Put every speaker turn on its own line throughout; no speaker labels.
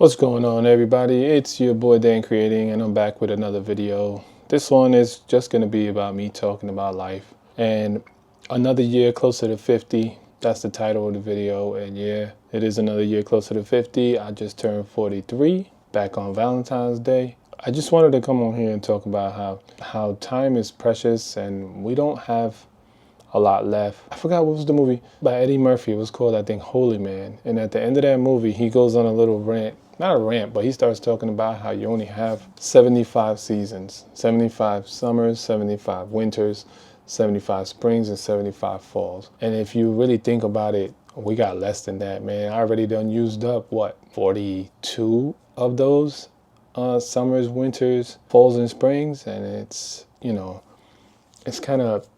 What's going on, everybody? It's your boy Dan Creating, and I'm back with another video. This one is just going to be about me talking about life and another year closer to 50. That's the title of the video. And yeah, it is another year closer to 50. I just turned 43 back on Valentine's Day. I just wanted to come on here and talk about how time is precious and we don't have a lot left. I forgot what was the movie by Eddie Murphy. It was called, I think, Holy Man. And at the end of that movie, he goes on a little rant. Not a rant, but he starts talking about how you only have 75 seasons, 75 summers, 75 winters, 75 springs, and 75 falls. And if you really think about it, we got less than that, man. I already done used up, 42 of those summers, winters, falls, and springs. And it's kind of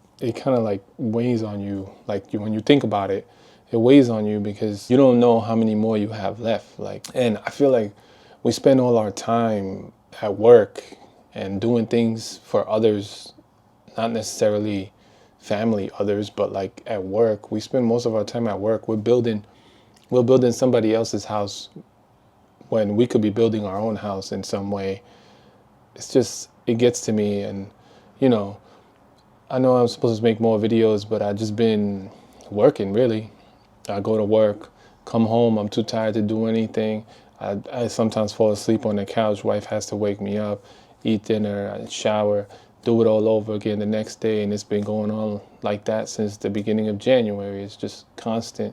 like weighs on you. When you think about it, it weighs on you because you don't know how many more you have left. And I feel like we spend all our time at work and doing things for others, not necessarily family, others, but like at work. We spend most of our time at work. We're building somebody else's house when we could be building our own house in some way. It gets to me. And you know, I know I'm supposed to make more videos, but I've just been working, really. I go to work, come home, I'm too tired to do anything. I sometimes fall asleep on the couch. Wife has to wake me up, eat dinner, I shower, do it all over again the next day. And it's been going on like that since the beginning of January. It's just constant.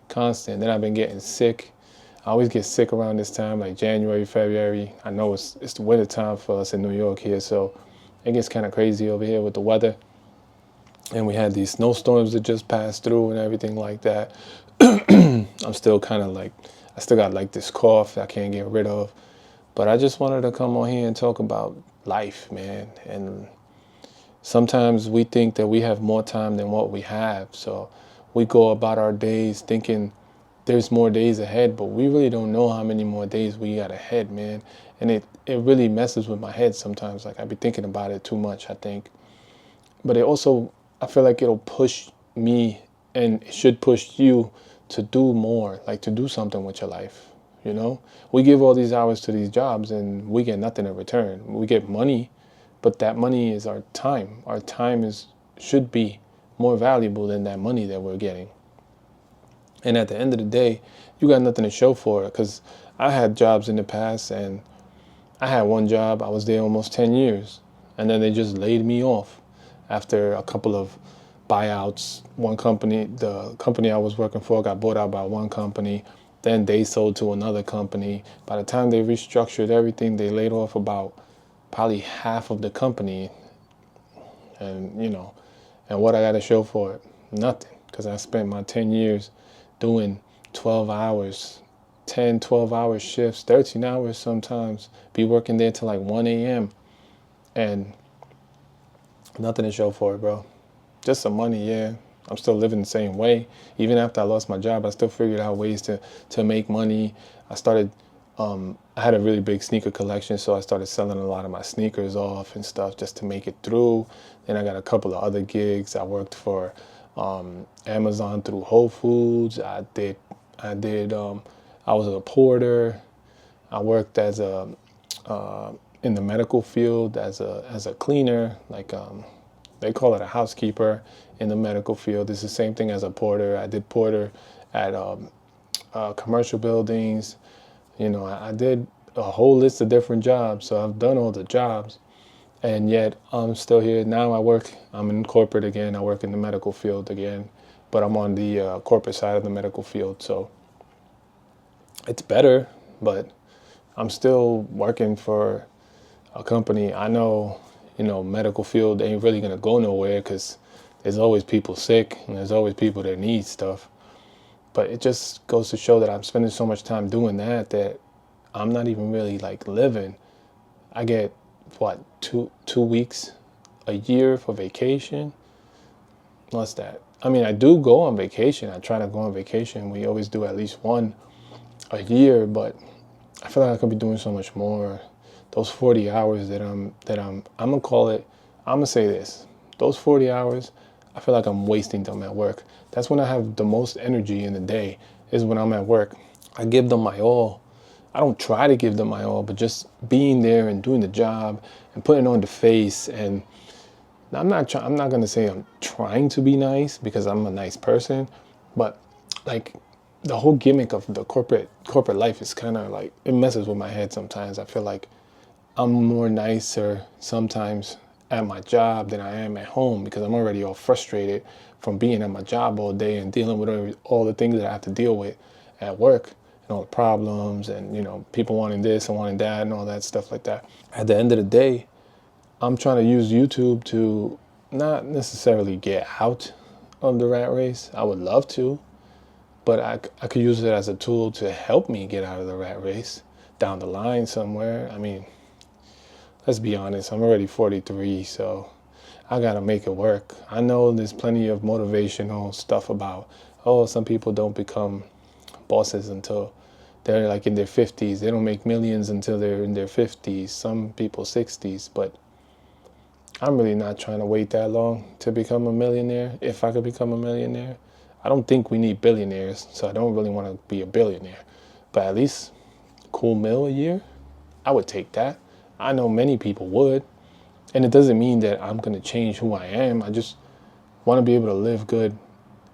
Then I've been getting sick. I always get sick around this time, like January, February. I know it's the winter time for us in New York here, so it gets kind of crazy over here with the weather. And we had these snowstorms that just passed through and everything like that. I'm still kind of like, I still got like this cough I can't get rid of. But I just wanted to come on here and talk about life, man. And sometimes we think that we have more time than what we have. So we go about our days thinking there's more days ahead, but we really don't know how many more days we got ahead, man. And it really messes with my head sometimes. Like I be thinking about it too much, I think. But it also, I feel like it'll push me, and it should push you to do more, like to do something with your life. We give all these hours to these jobs and we get nothing in return. We get money, but that money is our time. Our time should be more valuable than that money that we're getting. And at the end of the day, you got nothing to show for it. Because I had jobs in the past, and I had one job, I was there almost 10 years, and then they just laid me off after a couple of buyouts. The company I was working for got bought out by one company. Then they sold to another company. By the time they restructured everything, they laid off about probably half of the company. And, and what I got to show for it? Nothing. Because I spent my 10 years doing 12 hours, 10, 12-hour shifts, 13 hours sometimes, be working there till like 1 a.m. And nothing to show for it, bro. Just some money, yeah. I'm still living the same way. Even after I lost my job, I still figured out ways to make money. I had a really big sneaker collection, so I started selling a lot of my sneakers off and stuff just to make it through. Then I got a couple of other gigs. I worked for Amazon through Whole Foods. I was a porter. I worked as in the medical field as a cleaner, they call it a housekeeper in the medical field. It's the same thing as a porter. I did porter at commercial buildings. I did a whole list of different jobs. So I've done all the jobs, and yet I'm still here. Now I'm in corporate again. I work in the medical field again, but I'm on the corporate side of the medical field. So it's better, but I'm still working for a company. I know, medical field ain't really gonna go nowhere because there's always people sick and there's always people that need stuff. But it just goes to show that I'm spending so much time doing that I'm not even really like living. I get two weeks a year for vacation. What's that? I mean, I do go on vacation. I try to go on vacation. We always do at least one a year, but I feel like I could be doing so much more. Those 40 hours I'm gonna call it, I'm gonna say this, those 40 hours, I feel like I'm wasting them at work. That's when I have the most energy in the day, is when I'm at work. I give them my all. I don't try to give them my all, but just being there and doing the job and putting on the face. And I'm not gonna say I'm trying to be nice, because I'm a nice person, but like the whole gimmick of the corporate life is kind of like, it messes with my head sometimes. I feel like I'm more nicer sometimes at my job than I am at home, because I'm already all frustrated from being at my job all day and dealing with all the things that I have to deal with at work, and all the problems, and people wanting this and wanting that and all that stuff like that. At the end of the day, I'm trying to use YouTube to not necessarily get out of the rat race. I would love to, but I could use it as a tool to help me get out of the rat race down the line somewhere. I mean, let's be honest, I'm already 43, so I gotta make it work. I know there's plenty of motivational stuff about, oh, some people don't become bosses until they're like in their 50s. They don't make millions until they're in their 50s. Some people 60s, but I'm really not trying to wait that long to become a millionaire. If I could become a millionaire, I don't think we need billionaires, so I don't really want to be a billionaire. But at least a cool $1 a year, I would take that. I know many people would. And it doesn't mean that I'm going to change who I am. I just want to be able to live good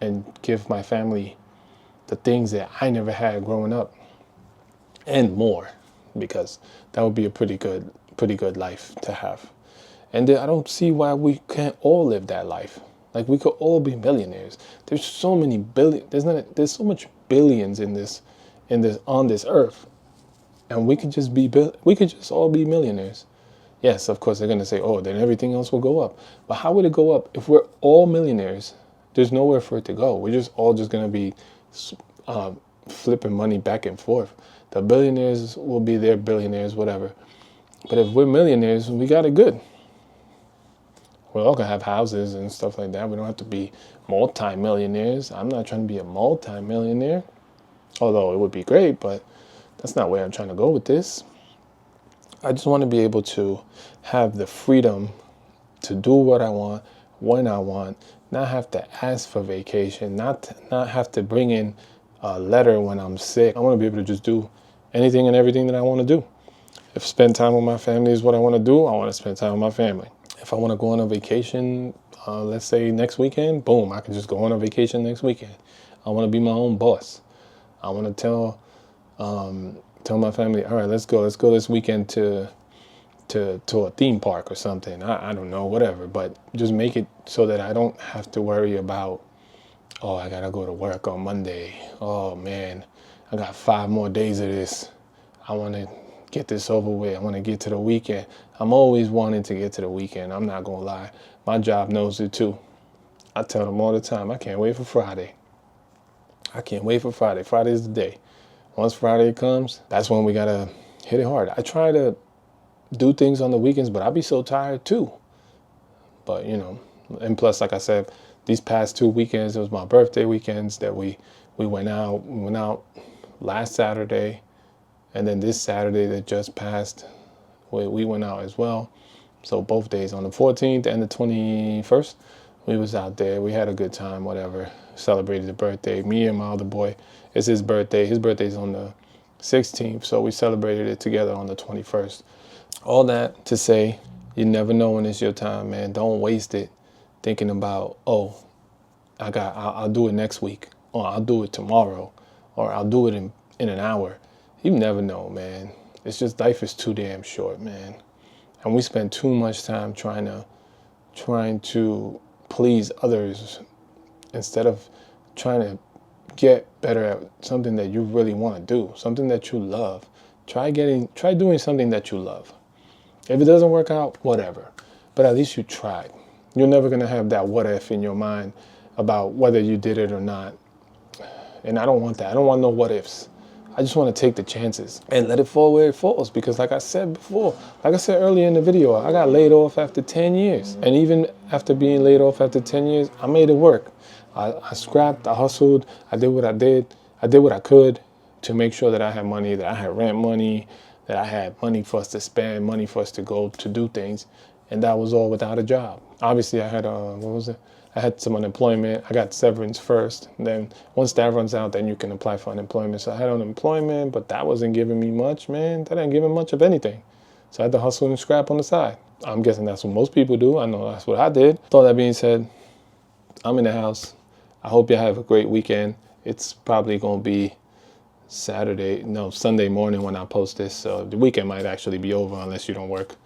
and give my family the things that I never had growing up, and more, because that would be a pretty good life to have. And I don't see why we can't all live that life. Like, we could all be millionaires. There's so many billion. There's so much billions in this on this earth, and we could just all be millionaires. Yes, of course they're gonna say, oh, then everything else will go up. But how would it go up if we're all millionaires? There's nowhere for it to go. We're just all just gonna be flipping money back and forth. The billionaires will be their billionaires, whatever. But if we're millionaires, we got it good. We all can have houses and stuff like that. We don't have to be multi-millionaires. I'm not trying to be a multi-millionaire, although it would be great, but that's not where I'm trying to go with this. I just want to be able to have the freedom to do what I want, when I want, not have to ask for vacation, not have to bring in a letter when I'm sick. I want to be able to just do anything and everything that I want to do. If spend time with my family is what I want to do, I want to spend time with my family. If I want to go on a vacation, let's say next weekend, boom, I can just go on a vacation next weekend. I want to be my own boss. I want to tell my family, all right, let's go this weekend to a theme park or something. I don't know, whatever, but just make it so that I don't have to worry about, oh, I gotta go to work on Monday. Oh man, I got 5 more days of this. I want to get this over with. I want to get to the weekend. I'm always wanting to get to the weekend. I'm not gonna lie. My job knows it too. I tell them all the time, I can't wait for Friday. I can't wait for Friday. Friday's the day. Once Friday comes, that's when we gotta hit it hard. I try to do things on the weekends, but I'll be so tired too. But and plus, like I said, these past 2 weekends, it was my birthday weekends that we went out. We went out last Saturday, and then this Saturday that just passed, we went out as well. So both days, on the 14th and the 21st, we was out there. We had a good time, whatever. Celebrated the birthday. Me and my other boy, it's his birthday. His birthday's on the 16th, so we celebrated it together on the 21st. All that to say, you never know when it's your time, man. Don't waste it thinking about, oh, I'll do it next week, or I'll do it tomorrow, or I'll do it in an hour. You never know, man. It's just, life is too damn short, man. And we spend too much time trying to please others instead of trying to get better at something that you really want to do, something that you love. Try doing something that you love. If it doesn't work out, whatever. But at least you tried. You're never going to have that what if in your mind about whether you did it or not. And I don't want that. I don't want no what ifs. I just want to take the chances and let it fall where it falls. Because like I said earlier in the video, I got laid off after 10 years. And even after being laid off after 10 years, I made it work. I scrapped, I hustled, I did what I did. I did what I could to make sure that I had money, that I had rent money, that I had money for us to spend, money for us to go to do things. And that was all without a job. Obviously, I had I had some unemployment. I got severance first. Then once that runs out, then you can apply for unemployment. So I had unemployment, but that wasn't giving me much, man. That didn't give me much of anything. So I had to hustle and scrap on the side. I'm guessing that's what most people do. I know that's what I did. With all that being said, I'm in the house. I hope you have a great weekend. It's probably going to be Sunday morning when I post this. So the weekend might actually be over unless you don't work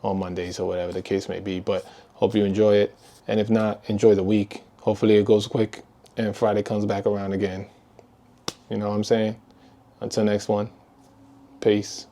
on Mondays or whatever the case may be. But hope you enjoy it. And if not, enjoy the week. Hopefully it goes quick and Friday comes back around again. You know what I'm saying? Until next one. Peace.